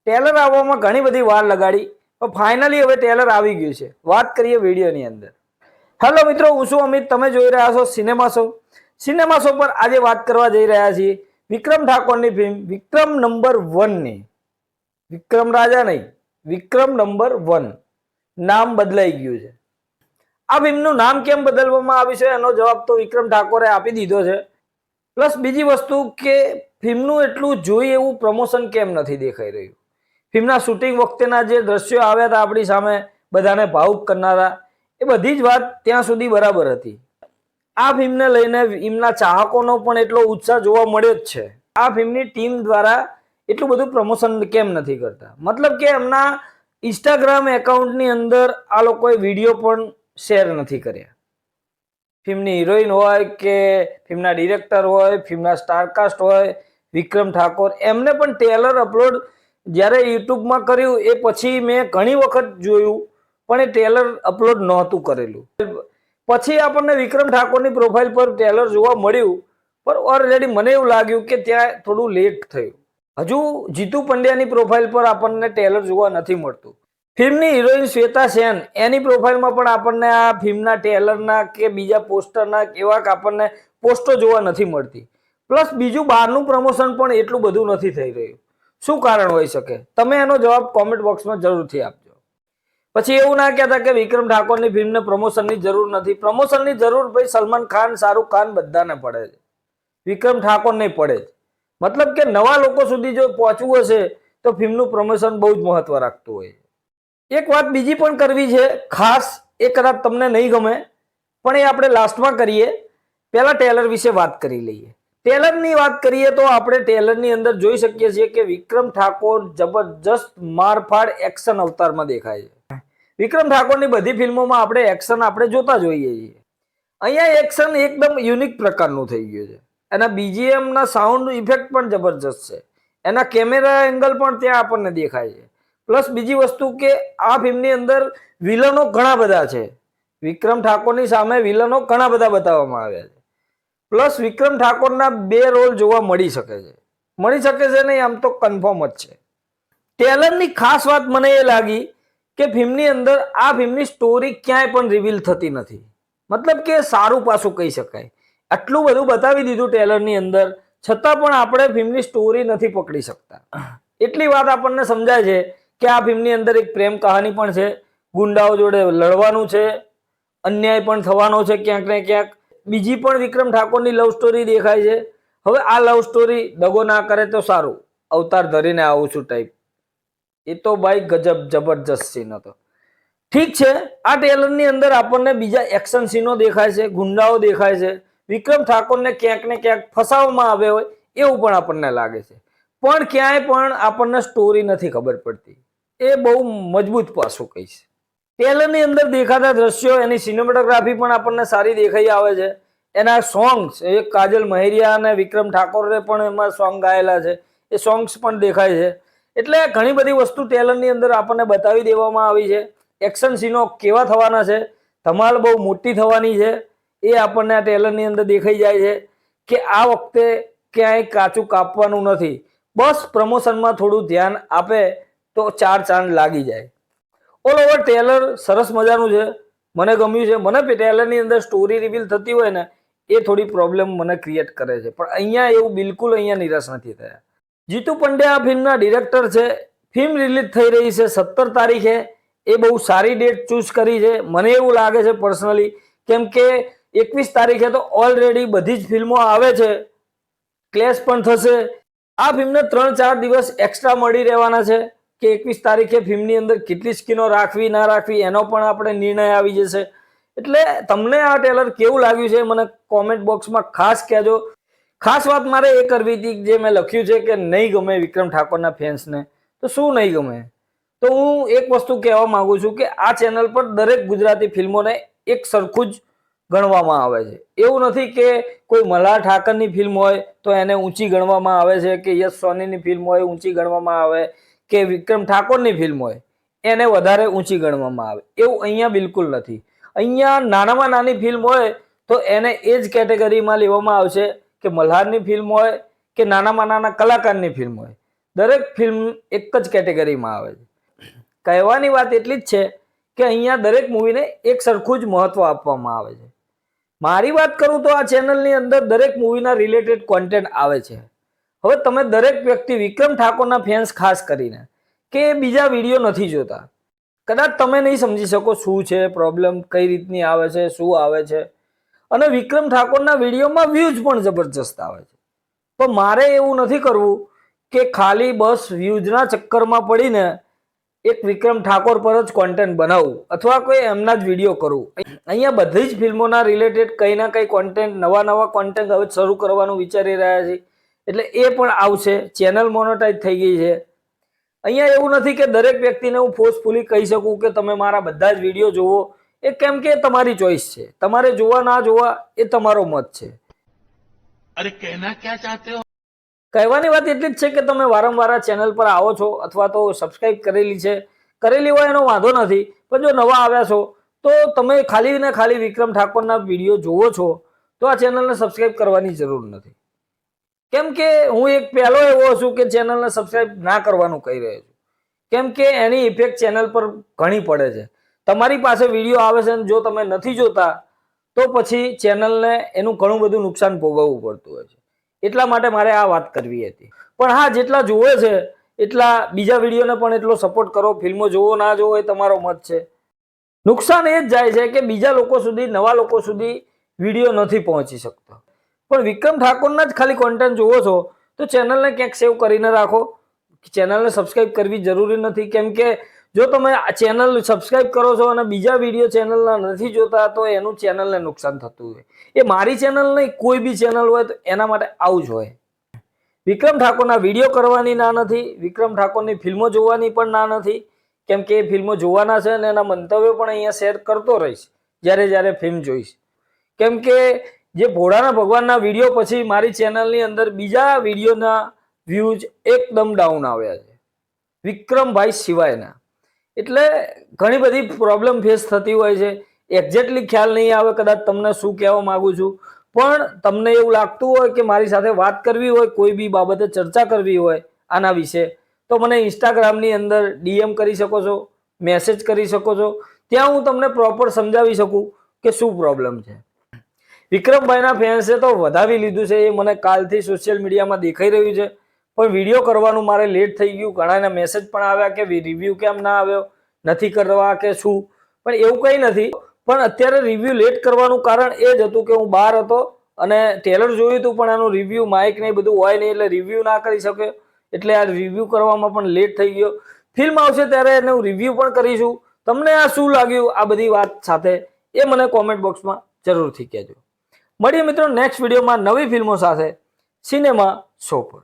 Taylor આવવામાં ઘણી બધી વાર લગાડી, પણ ફાઇનલી હવે ટેલર આવી ગયું છે. વાત કરીએ વિડીયોની અંદર. હેલો મિત્રો, હું છું અમિત, તમે જોઈ રહ્યા છો સિનેમા શો. સિનેમા શો પર આજે વાત કરવા જઈ રહ્યા છીએ વિક્રમ ઠાકોરની ફિલ્મ વિક્રમ નંબર 1 ની. વિક્રમ રાજા નહીં, વિક્રમ નંબર 1 નામ બદલાઈ ગયું છે. આ ફિલ્મનું નામ કેમ બદલવામાં આવ્યું છે એનો જવાબ તો વિક્રમ ઠાકોરે આપી દીધો છે. પ્લસ બીજી વસ્તુ કે ફિલ્મનું એટલું જોઈ એવું પ્રમોશન કેમ નથી દેખાઈ રહ્યું. ફિલ્મના શૂટિંગ વખતેના જે દ્રશ્યો આવ્યા હતા આપણી સામે બધાને ભાવુક કરનારા, એ બધી જ વાત ત્યાં સુધી બરાબર હતી. આ ફિલ્મને લઈને ફિલ્મના ચાહકોનો પણ એટલો ઉત્સાહ જોવા મળ્યો જ છે. આ ફિલ્મની ટીમ દ્વારા એટલું બધું પ્રમોશન કેમ નથી કરતા? મતલબ કે એમના ઇન્સ્ટાગ્રામ એકાઉન્ટની અંદર આ લોકોએ વિડીયો પણ શેર નથી કર્યા. ફિલ્મની હિરોઈન હોય કે ફિલ્મના ડિરેક્ટર હોય, ફિલ્મના સ્ટારકાસ્ટ હોય, વિક્રમ ઠાકોર, એમને પણ ટેલર અપલોડ જ્યારે યુટ્યુબમાં કર્યું એ પછી મેં ઘણી વખત જોયું, પણ એ ટેલર અપલોડ નહોતું કરેલું. પછી આપણને વિક્રમ ઠાકોરની પ્રોફાઇલ પર ટેલર જોવા મળ્યું, પણ ઓલરેડી મને એવું લાગ્યું કે ત્યાં થોડું લેટ થયું. હજુ જીતુ પંડ્યાની પ્રોફાઇલ પર આપણને ટેલર જોવા નથી મળતું. ફિલ્મની હિરોઈન શ્વેતા સેન, એની પ્રોફાઇલમાં પણ આપણને આ ફિલ્મના ટેલરના કે બીજા પોસ્ટરના એવા આપણને પોસ્ટો જોવા નથી મળતી. પ્લસ બીજું બહારનું પ્રમોશન પણ એટલું બધું નથી થઈ રહ્યું. શું કારણ હોઈ શકે? તમે એનો જવાબ કોમેન્ટ બોક્સમાં જરૂરથી આપજો. પછી એવું ના કહેતા કે વિક્રમ ઠાકોરની ફિલ્મને પ્રમોશનની જરૂર નથી. પ્રમોશનની જરૂર ભાઈ સલમાન ખાન, શાહરુખ ખાન બધાને પડે છે, વિક્રમ ઠાકોર નહીં પડે જ. મતલબ કે નવા લોકો સુધી જો પહોંચવું હશે તો ફિલ્મનું પ્રમોશન બહુ જ મહત્વ રાખતું હોય. એક વાત બીજી પણ કરવી છે ખાસ, એ કદાચ તમને નહીં ગમે, પણ એ આપણે લાસ્ટમાં કરીએ. પહેલા ટેલર વિશે વાત કરી લઈએ. ટેલરની વાત કરીએ તો આપણે ટેલરની અંદર જોઈ શકીએ છીએ કે વિક્રમ ઠાકોર જબરજસ્ત મારફાડ એક્શન અવતારમાં દેખાય છે. વિક્રમ ઠાકોરની બધી ફિલ્મોમાં આપણે એક્શન જોતા જોઈએ છીએ. અહીંયા એક્શન એકદમ યુનિક પ્રકારનું થઈ ગયું છે. એના બીજીએમના સાઉન્ડ ઇફેક્ટ પણ જબરજસ્ત છે. એના કેમેરા એંગલ પણ ત્યાં આપણને દેખાય છે. પ્લસ બીજી વસ્તુ કે આ ફિલ્મની અંદર વિલનો ઘણા બધા છે. વિક્રમ ઠાકોરની સામે વિલનો ઘણા બધા બતાવવામાં આવ્યા છે. પ્લસ વિક્રમ ઠાકોરના 2 રોલ જોવા મળી શકે છે. નહીં, આમ તો કન્ફર્મ જ છે. ટેલરની ખાસ વાત મને એ લાગી કે ફિલ્મની અંદર આ ફિલ્મની સ્ટોરી ક્યાંય પણ રિવીલ થતી નથી. મતલબ કે સારું પાસું કહી શકાય. આટલું બધું બતાવી દીધું ટેલરની અંદર, છતાં પણ આપણે ફિલ્મની સ્ટોરી નથી પકડી શકતા. એટલી વાત આપણને સમજાય છે કે આ ફિલ્મની અંદર એક પ્રેમ કહાની પણ છે, ગુંડાઓ જોડે લડવાનું છે, અન્યાય પણ થવાનો છે ક્યાંક ને ક્યાંક. બીજી પણ વિક્રમ ઠાકોરની લવ સ્ટોરી દેખાય છે. હવે આ લવ સ્ટોરી દગો ના કરે તો સારું, અવતાર ધરીને આવું છું ટાઈપ. એ તો ભાઈ ગજબ જબરજસ્ત સીન હતો. ઠીક છે, આ ટેલરની અંદર આપણને બીજા એક્શન સીનો દેખાય છે, ગુંડાઓ દેખાય છે, વિક્રમ ઠાકોરને ક્યાંક ને ક્યાંક ફસાવવામાં આવ્યો હોય એવું પણ આપણને લાગે છે. પણ ક્યાંય પણ આપણને સ્ટોરી નથી ખબર પડતી. એ બહુ મજબૂત પાસું કહીશ. ટેલરની અંદર દેખાતા દ્રશ્યો, એની સિનેમેટોગ્રાફી પણ આપણને સારી દેખાઈ આવે છે. એના સોંગ્સ, એ કાજલ મહેરિયા અને વિક્રમ ઠાકોરે પણ એમાં સોંગ ગાયેલા છે, એ સોંગ્સ પણ દેખાય છે. એટલે ઘણી બધી વસ્તુ ટેલરની અંદર આપણને બતાવી દેવામાં આવી છે. એક્શન સીનો કેવા થવાના છે, ધમાલ બહુ મોટી થવાની છે, એ આપણને આ ટેલરની અંદર દેખાઈ જાય છે કે આ વખતે ક્યાંય કાચું કાપવાનું નથી. બસ પ્રમોશનમાં થોડું ધ્યાન આપે તો 4 ચાંદ લાગી જાય. ઓલ ઓવર ટેલર સરસ મજાનું છે, મને ગમ્યું છે. મને ટેલરની અંદર સ્ટોરી રિવીલ થતી હોય ને એ થોડી પ્રોબ્લેમ મને ક્રિએટ કરે છે, પણ અહીંયા એવું બિલકુલ નિરાશ નથી થયા. જીતુ પંડ્યા આ ફિલ્મના ડિરેક્ટર છે. ફિલ્મ રિલીઝ થઈ રહી છે 17 તારીખે. એ બહુ સારી ડેટ ચૂઝ કરી છે, મને એવું લાગે છે પર્સનલી, કેમ કે 21 તારીખે તો ઓલરેડી બધી જ ફિલ્મો આવે છે, ક્લેશ પણ થશે. આ ફિલ્મને 3-4 દિવસ એક્સ્ટ્રા મળી રહેવાના છે કે 21 તારીખે ફિલ્મની અંદર કેટલી સ્કીનો રાખવી ના રાખવી એનો પણ આપણે નિર્ણય આવી જશે. એટલે તમને આ ટેલર કેવું લાગ્યું છે મને કોમેન્ટ બોક્સમાં ખાસ કહેજો. ખાસ વાત મારે એ કરવી હતી, જે મેં લખ્યું છે કે નહીં ગમે વિક્રમ ઠાકોરના ફેન્સને, તો શું નહીં ગમે? તો હું એક વસ્તુ કહેવા માંગુ છું કે આ ચેનલ પર દરેક ગુજરાતી ફિલ્મોને એક સરખું જ ગણવામાં આવે છે. એવું નથી કે કોઈ મલ્હાર ઠાકરની ફિલ્મ હોય તો એને ઊંચી ગણવામાં આવે છે, કે યશ સોનીની ફિલ્મ હોય ઊંચી ગણવામાં આવે, કે વિક્રમ ઠાકોરની ફિલ્મ હોય એને વધારે ઊંચી ગણવામાં આવે. એવું અહીંયા બિલકુલ નથી. અહીંયા નાનામાં નાની ફિલ્મ હોય તો એને એ જ કેટેગરીમાં લેવામાં આવશે કે મલ્હારની ફિલ્મ હોય કે નાનામાં નાના કલાકારની ફિલ્મ હોય. દરેક ફિલ્મ એક જ કેટેગરીમાં આવે છે. કહેવાની વાત એટલી જ છે કે અહીંયા દરેક મૂવીને એક સરખું જ મહત્વ આપવામાં આવે છે. મારી વાત કરું તો આ ચેનલની અંદર દરેક મૂવીના રિલેટેડ કોન્ટેન્ટ આવે છે. હવે તમે દરેક વ્યક્તિ વિક્રમ ઠાકોરના ફેન્સ ખાસ કરીને કે બીજા વિડીયો નથી જોતા, કદાચ તમે નહીં સમજી શકો શું છે પ્રોબ્લેમ, કઈ રીતની આવે છે, શું આવે છે. અને વિક્રમ ઠાકોરના વિડીયોમાં વ્યૂઝ પણ જબરજસ્ત આવે છે. પણ મારે એવું નથી કરવું કે ખાલી બસ વ્યૂઝના ચક્કરમાં પડીને એક વિક્રમ ઠાકોર પર જ કોન્ટેન્ટ બનાવવું અથવા કોઈ એમના જ વિડીયો કરવું. અહીંયા બધી જ ફિલ્મોના રિલેટેડ કંઈ ના કંઈ કોન્ટેન્ટ, નવા કોન્ટેન્ટ હવે શરૂ કરવાનું વિચારી રહ્યા છે. એટલે એ પણ આવશે. ચેનલ મોનેટાઇઝ થઈ ગઈ છે. અહીંયા એવું નથી કે દરેક વ્યક્તિને હું ફોર્સફુલી કહી શકું કે તમે મારા બધા જ વિડીયો જોવો. એ કેમ કે તમારી ચોઈસ છે. તમારે જોવા ના જોવા એ તમારો મત છે. અરે કહેના ક્યાં ચાહતે હો? કહેવાની વાત એટલી જ છે કે તમે વારંવાર આ ચેનલ પર આવો છો અથવા તો સબસ્ક્રાઇબ કરેલી છે, કરેલી હોય એનો વાંધો નથી. પણ જો નવા આવ્યા છો તો તમે ખાલી ને ખાલી વિક્રમ ઠાકોરના વિડીયો જોવો છો તો આ ચેનલને સબસ્ક્રાઇબ કરવાની જરૂર નથી. કેમ કે હું એક પહેલો એવો છું કે ચેનલને સબસ્ક્રાઇબ ના કરવાનું કહી રહ્યો છું. કેમ કે એની ઇફેક્ટ ચેનલ પર ઘણી પડે છે. તમારી પાસે વિડીયો આવે છે અને જો તમે નથી જોતા તો પછી ચેનલને એનું ઘણું બધું નુકસાન ભોગવવું પડતું હોય છે. એટલા માટે મારે આ વાત કરવી હતી. પણ હા, જેટલા જોવે છે એટલા બીજા વિડીયોને પણ એટલો સપોર્ટ કરો. ફિલ્મો જોવો ના જોવો એ તમારો મત છે. નુકસાન એ જ જાય છે કે બીજા લોકો સુધી, નવા લોકો સુધી વિડીયો નથી પહોંચી શકતો. પણ વિક્રમ ઠાકોરના જ ખાલી કોન્ટેન્ટ જોવો છો તો ચેનલને ક્યાંક સેવ કરીને રાખો. ચેનલને સબસ્ક્રાઇબ કરવી જરૂરી નથી. કેમ કે જો તમે આ ચેનલ સબસ્ક્રાઇબ કરો છો અને બીજા વિડીયો ચેનલના નથી જોતા તો એનું ચેનલને નુકસાન થતું હોય. એ મારી ચેનલ નહીં, કોઈ બી ચેનલ હોય તો એના માટે આવું જ હોય. વિક્રમ ઠાકોરના વિડીયો કરવાની ના નથી, વિક્રમ ઠાકોરની ફિલ્મો જોવાની પણ ના નથી. કેમ કે એ ફિલ્મો જોવાના છે અને એના મંતવ્યો પણ અહીંયા શેર કરતો રહીશ જ્યારે ફિલ્મ જોઈશ. કેમ કે જે ભોળાના ભગવાનના વિડીયો પછી મારી ચેનલની અંદર બીજા વિડીયોના વ્યૂઝ એકદમ ડાઉન આવ્યા છે, વિક્રમભાઈ સિવાયના. એટલે ઘણી બધી પ્રોબ્લેમ ફેસ થતી હોય છે. એક્ઝેક્ટલી ખ્યાલ નહીં આવે કદાચ તમને શું કહેવા માંગુ છું. પણ તમને એવું લાગતું હોય કે મારી સાથે વાત કરવી હોય, કોઈ બી બાબતે ચર્ચા કરવી હોય આના વિશે, તો મને ઇન્સ્ટાગ્રામની અંદર DM કરી શકો છો, મેસેજ કરી શકો છો. ત્યાં હું તમને પ્રોપર સમજાવી શકું કે શું પ્રોબ્લેમ છે. વિક્રમભાઈના ફેન્સે તો વધાવી લીધું છે, એ મને કાલથી સોશિયલ મીડિયામાં દેખાઈ રહ્યું છે. પણ વિડીયો કરવાનું મારે લેટ થઈ ગયું. ઘણાના મેસેજ પણ આવ્યા કે રિવ્યૂ કેમ ના આવ્યો, નથી કરવા કે શું. પણ એવું કંઈ નથી. પણ અત્યારે રિવ્યૂ લેટ કરવાનું કારણ એ જ હતું કે હું બહાર હતો અને ટેલર જોયું હતું પણ આનું રિવ્યૂ, માઇક ને બધું હોય નહીં એટલે રિવ્યૂ ના કરી શક્યો. એટલે આ રિવ્યૂ કરવામાં પણ લેટ થઈ ગયો. ફિલ્મ આવશે ત્યારે એનું રિવ્યૂ પણ કરીશું. તમને આ શું લાગ્યું આ બધી વાત સાથે એ મને કોમેન્ટ બોક્સમાં જરૂરથી કહેજો. મળીએ મિત્રો નેક્સ્ટ વિડીયોમાં નવી ફિલ્મો સાથે સિનેમા શો પર.